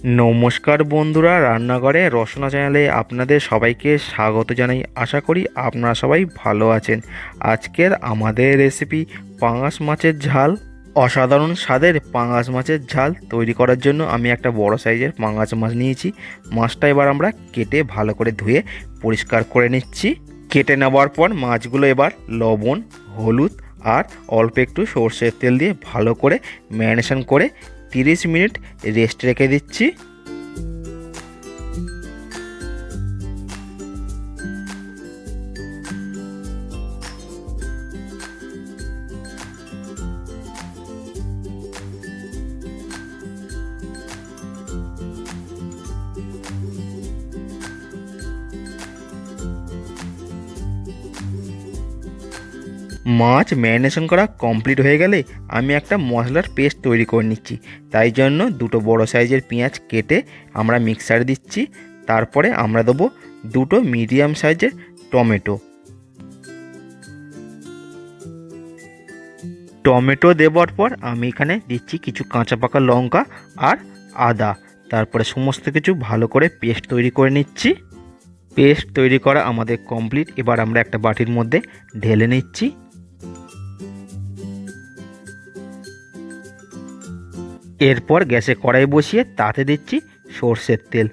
নমস্কার বন্ধুরা, রান্নাঘরে রসনা চ্যানেলে আপনাদের সবাইকে স্বাগত জানাই। আশা করি আপনারা সবাই ভালো আছেন। আজকের আমাদের রেসিপি পাঙাশ মাছের ঝাল। অসাধারণ স্বাদের পাঙাশ মাছের ঝাল তৈরি করার জন্য আমি একটা বড় সাইজের পাঙাশ মাছ নিয়েছি। মাছটা এবার আমরা কেটে ভালো করে ধুয়ে পরিষ্কার করে নিচ্ছি। কেটে নেওয়ার পর মাছগুলো এবার লবণ, হলুদ আর অল্প একটু সর্ষের তেল দিয়ে ভালো করে ম্যারিনেশন করে 30 মিনিট রেস্ট রেখে দিচ্ছি। মাছ ম্যারিনেশন করা কমপ্লিট হয়ে গেলে আমি একটা মশলার পেস্ট তৈরি করে নিচ্ছি। তাই জন্য দুটো বড় সাইজের পেঁয়াজ কেটে আমরা মিক্সারে দিচ্ছি। তারপরে আমরা দেবো দুটো মিডিয়াম সাইজের টমেটো। টমেটো দেওয়ার পর আমি এখানে দিচ্ছি কিছু কাঁচা পাকা লঙ্কা আর আদা। তারপরে সমস্ত কিছু ভালো করে পেস্ট তৈরি করে নিচ্ছি। পেস্ট তৈরি করা আমাদের কমপ্লিট। এবার আমরা একটা বাটির মধ্যে ঢেলে নিচ্ছি। এরপর গ্যাসে কড়াই বসিয়ে তাতে দিচ্ছি সর্ষের তেল।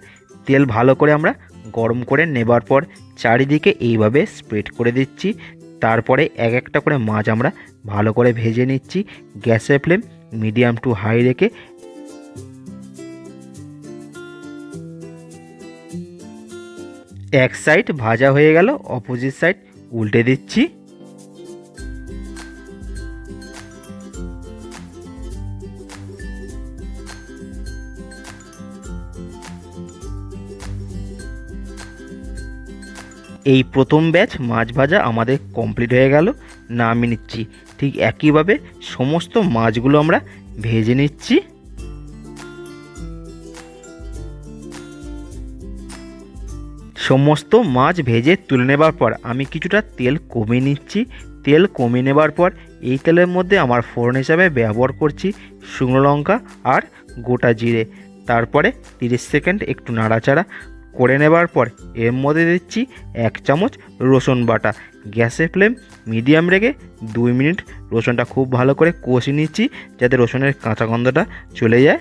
তেল ভালো করে আমরা গরম করে নেবার পর চারিদিকে এইভাবে স্প্রেড করে দিচ্ছি। তারপরে এক একটা করে মাছ আমরা ভালো করে ভেজে নিচ্ছি। গ্যাসের ফ্লেম মিডিয়াম টু হাই রেখে এক সাইড ভাজা হয়ে গেল, অপোজিট সাইড উল্টে দিচ্ছি। এই প্রথম ব্যাচ মাছ ভাজা আমাদের কমপ্লিট হয়ে গেল, নামিয়ে নিচ্ছি। ঠিক একইভাবে সমস্ত মাছগুলো আমরা ভেজে নিচ্ছি। সমস্ত মাছ ভেজে তুলে নেবার পর আমি কিছুটা তেল কমিয়ে নিচ্ছি। তেল কমিয়ে নেবার পর এই তেলের মধ্যে আমার ফোড়ন হিসাবে ব্যবহার করছি শুকনো লঙ্কা আর গোটা জিরে। তারপরে 30 সেকেন্ড একটু নাড়াচাড়া করে নেবার পর এর মধ্যে দিচ্ছি 1 চামচ রসুন বাটা। গ্যাসের ফ্লেম মিডিয়াম রেখে 2 মিনিট রসুনটা খুব ভালো করে কষিয়ে নিচ্ছি, যাতে রসুনের কাঁচা গন্ধটা চলে যায়।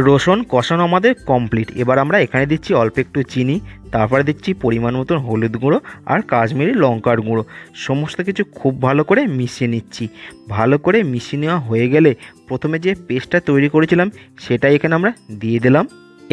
রসুন কষানো আমাদের কমপ্লিট। এবার আমরা এখানে দিচ্ছি অল্প একটু চিনি, তারপরে দিচ্ছি পরিমাণ মতন হলুদ গুঁড়ো আর কাশ্মীরি লঙ্কার গুঁড়ো। সমস্ত কিছু খুব ভালো করে মিশিয়ে নিচ্ছি। ভালো করে মিশিয়ে নেওয়া হয়ে গেলে প্রথমে যে পেস্টটা তৈরি করেছিলাম সেটা এখানে আমরা দিয়ে দিলাম।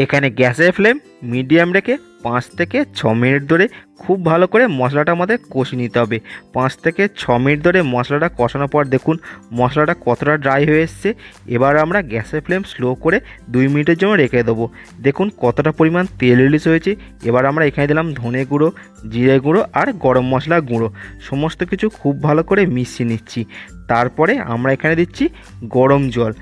এখানে গ্যাসের ফ্লেম মিডিয়াম রেখে 5 থেকে 6 মিনিট ধরে খুব ভালো করে মশলাটা আমাদের কষিয়ে নিতে হবে। 5 থেকে 6 মিনিট ধরে মশলাটা কষানোর পর দেখুন মশলাটা কতটা ড্রাই হয়ে এসছে। এবার আমরা গ্যাসের ফ্লেম স্লো করে 2 মিনিটের জন্য রেখে দেবো। দেখুন কতটা পরিমাণ তেল রিলিজ হয়েছে। এবার আমরা এখানে দিলাম ধনে গুঁড়ো, জিরে গুঁড়ো আর গরম মশলা গুঁড়ো। সমস্ত কিছু খুব ভালো করে মিশিয়ে নিচ্ছি। তারপরে আমরা এখানে দিচ্ছি গরম জল।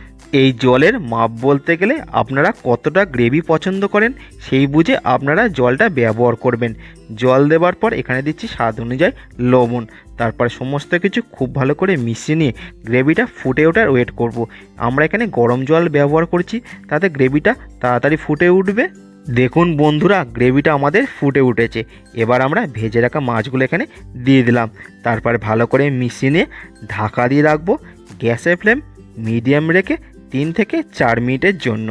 এই জলের মাপ বলতে গেলে আপনারা কতটা গ্রেভি পছন্দ করেন সেই বুঝে আপনারা জলটা ব্যবহার করবেন। জল দেওয়ার পর এখানে দিচ্ছি স্বাদ অনুযায়ী লবণ। তারপর সমস্ত কিছু খুব ভালো করে মিশিয়ে নিয়ে গ্রেভিটা ফুটে ওঠার ওয়েট করব। আমরা এখানে গরম জল ব্যবহার করছি, তাতে গ্রেভিটা তাড়াতাড়ি ফুটে উঠবে। দেখুন বন্ধুরা, গ্রেভিটা আমাদের ফুটে উঠেছে। এবার আমরা ভেজে রাখা মাছগুলো এখানে দিয়ে দিলাম। তারপর ভালো করে মিশিয়ে নিয়ে ঢাকা দিয়ে রাখবো। গ্যাসের ফ্লেম মিডিয়াম রেখে 3 থেকে 4 মিনিটের জন্য।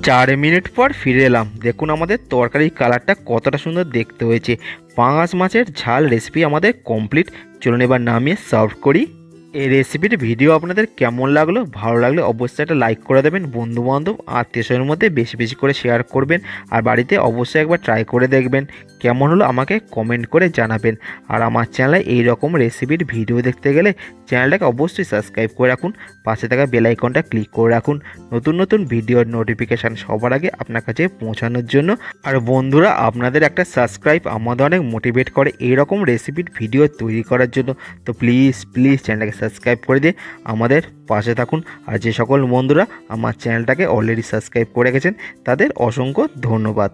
4 মিনিট পর ফিরে এলাম। দেখুন আমাদের তরকারির কালারটা কতটা সুন্দর দেখতে হয়েছে। পাঙাশ মাছের ঝাল রেসিপি আমাদের কমপ্লিট। চলুন এবার নামিয়ে সার্ভ করি। এই রেসিপির ভিডিও আপনাদের কেমন লাগলো, ভালো লাগলে অবশ্যই একটা লাইক করে দেবেন। বন্ধুবান্ধব আত্মীয়স্বজনের মধ্যে বেশি বেশি করে শেয়ার করবেন। আর বাড়িতে অবশ্যই একবার ট্রাই করে দেখবেন। কেমন হলো আমাকে কমেন্ট করে জানাবেন। আর আমার চ্যানেলে এই রকম রেসিপির ভিডিও দেখতে গেলে চ্যানেলটাকে অবশ্যই সাবস্ক্রাইব করে রাখুন। পাশে থাকা বেল আইকনটা ক্লিক করে রাখুন নতুন নতুন ভিডিওর নোটিফিকেশান সবার আগে আপনার কাছে পৌঁছানোর জন্য। আর বন্ধুরা, আপনাদের একটা সাবস্ক্রাইব আমাদের অনেক মোটিভেট করে এই রকম রেসিপির ভিডিও তৈরি করার জন্য। তো প্লিজ চ্যানেলটাকে সাবস্ক্রাইব করে দিয়ে আমাদের পাশে থাকুন। আর যে সকল বন্ধুরা আমার চ্যানেলটাকে অলরেডি সাবস্ক্রাইব করে গেছেন তাদের অসংখ্য ধন্যবাদ।